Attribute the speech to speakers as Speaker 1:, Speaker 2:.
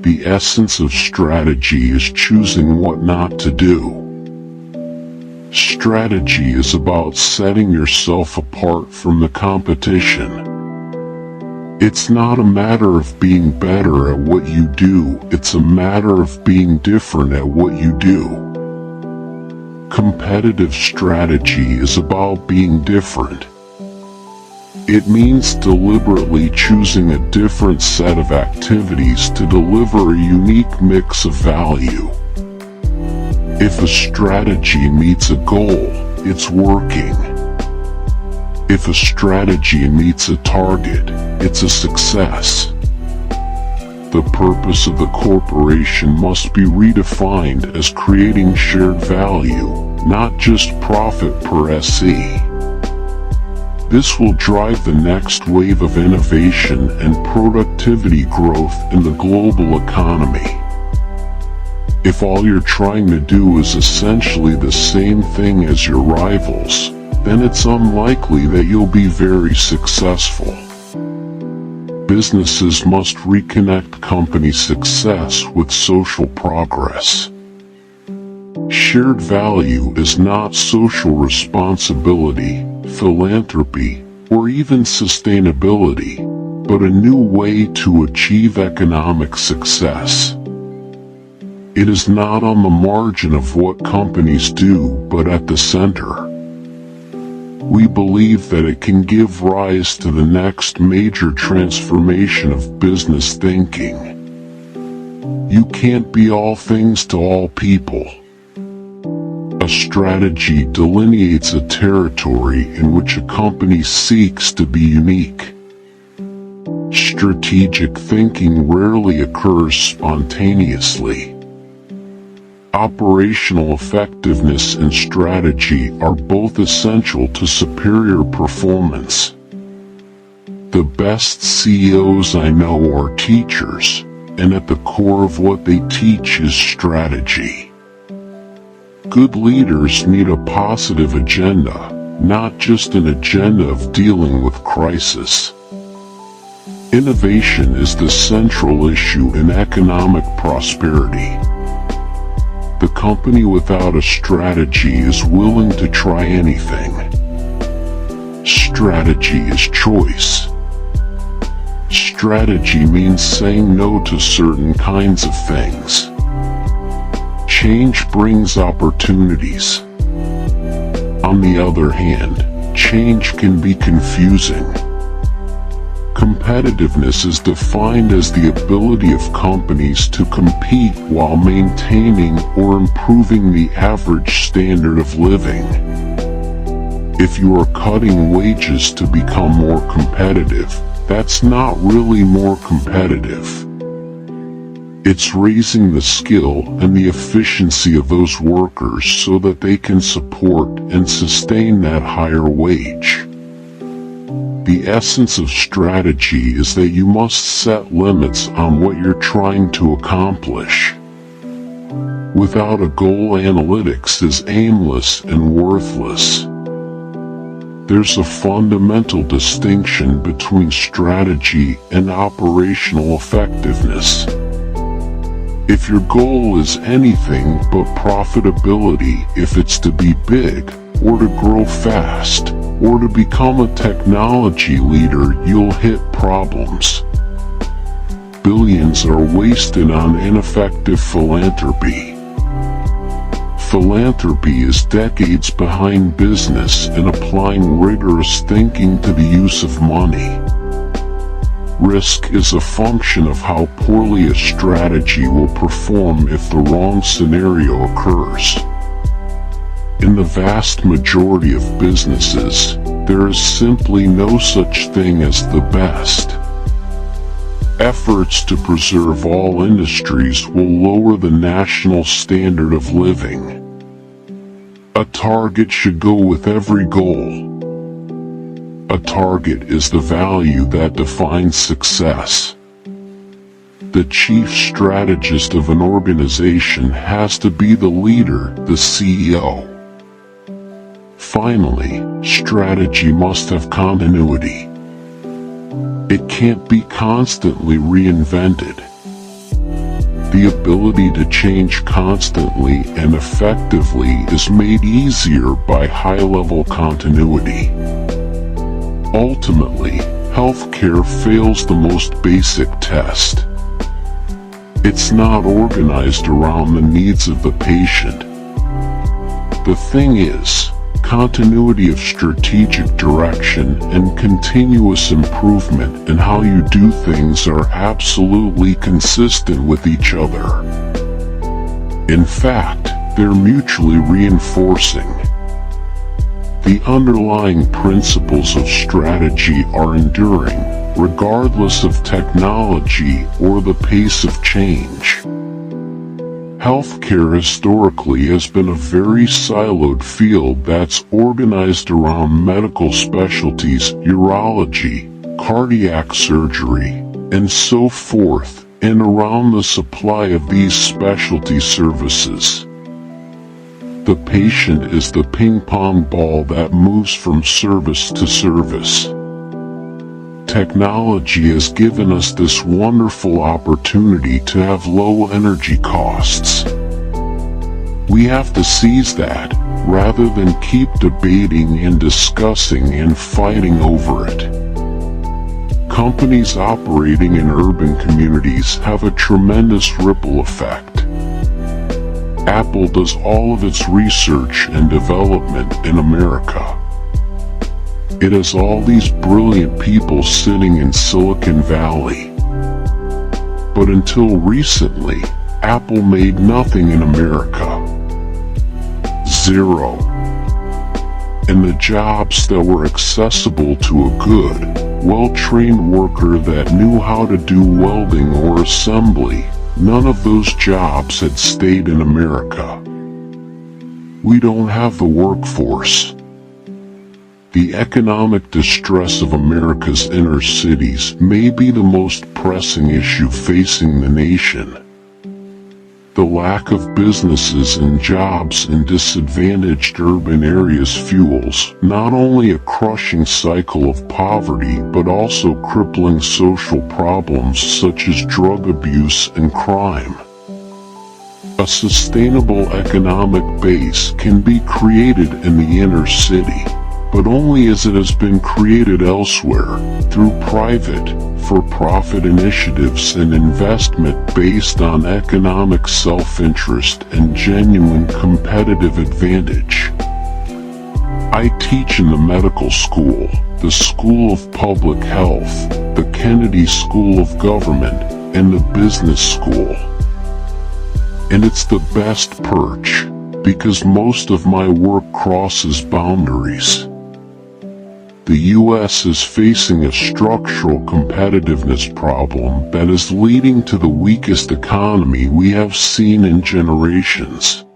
Speaker 1: The essence of strategy is choosing what not to do. Strategy is about setting yourself apart from the competition. It's not a matter of being better at what you do, it's a matter of being different at what you do. Competitive strategy is about being different. It means deliberately choosing a different set of activities to deliver a unique mix of value. If a strategy meets a goal, it's working. If a strategy meets a target, it's a success. The purpose of the corporation must be redefined as creating shared value, not just profit per SE. This will drive the next wave of innovation and productivity growth in the global economy. If all you're trying to do is essentially the same thing as your rivals, then it's unlikely that you'll be very successful. Businesses must reconnect company success with social progress. Shared value is not social responsibility, philanthropy, or even sustainability, but a new way to achieve economic success. It is not on the margin of what companies do, but at the center. We believe that it can give rise to the next major transformation of business thinking. You can't be all things to all people. A strategy delineates a territory in which a company seeks to be unique. Strategic thinking rarely occurs spontaneously. Operational effectiveness and strategy are both essential to superior performance. The best CEOs I know are teachers, and at the core of what they teach is strategy. Good leaders need a positive agenda, not just an agenda of dealing with crisis. Innovation is the central issue in economic prosperity. The company without a strategy is willing to try anything. Strategy is choice. Strategy means saying no to certain kinds of things. Change brings opportunities. On the other hand, change can be confusing. Competitiveness is defined as the ability of companies to compete while maintaining or improving the average standard of living. If you are cutting wages to become more competitive, that's not really more competitive. It's raising the skill and the efficiency of those workers so that they can support and sustain that higher wage. The essence of strategy is that you must set limits on what you're trying to accomplish. Without a goal, analytics is aimless and worthless. There's a fundamental distinction between strategy and operational effectiveness. If your goal is anything but profitability, if it's to be big, or to grow fast, or to become a technology leader, you'll hit problems. Billions are wasted on ineffective philanthropy. Philanthropy is decades behind business in applying rigorous thinking to the use of money. Risk is a function of how poorly a strategy will perform if the wrong scenario occurs. In the vast majority of businesses, there is simply no such thing as the best. Efforts to preserve all industries will lower the national standard of living. A target should go with every goal. A target is the value that defines success. The chief strategist of an organization has to be the leader, the CEO. Finally, strategy must have continuity. It can't be constantly reinvented. The ability to change constantly and effectively is made easier by high-level continuity. Ultimately, healthcare fails the most basic test. It's not organized around the needs of the patient. The thing is, continuity of strategic direction and continuous improvement in how you do things are absolutely consistent with each other. In fact, they're mutually reinforcing. The underlying principles of strategy are enduring, regardless of technology or the pace of change. Healthcare historically has been a very siloed field that's organized around medical specialties, urology, cardiac surgery, and so forth, and around the supply of these specialty services. The patient is the ping-pong ball that moves from service to service. Technology has given us this wonderful opportunity to have low energy costs. We have to seize that, rather than keep debating and discussing and fighting over it. Companies operating in urban communities have a tremendous ripple effect. Apple does all of its research and development in America. It has all these brilliant people sitting in Silicon Valley. But until recently, Apple made nothing in America. Zero. And the jobs that were accessible to a good, well-trained worker that knew how to do welding or assembly, none of those jobs had stayed in America. We don't have the workforce. The economic distress of America's inner cities may be the most pressing issue facing the nation. The lack of businesses and jobs in disadvantaged urban areas fuels not only a crushing cycle of poverty but also crippling social problems such as drug abuse and crime. A sustainable economic base can be created in the inner city, but only as it has been created elsewhere, through private, for-profit initiatives and investment based on economic self-interest and genuine competitive advantage. I teach in the medical school, the School of Public Health, the Kennedy School of Government, and the Business School. And it's the best perch, because most of my work crosses boundaries. The U.S. is facing a structural competitiveness problem that is leading to the weakest economy we have seen in generations.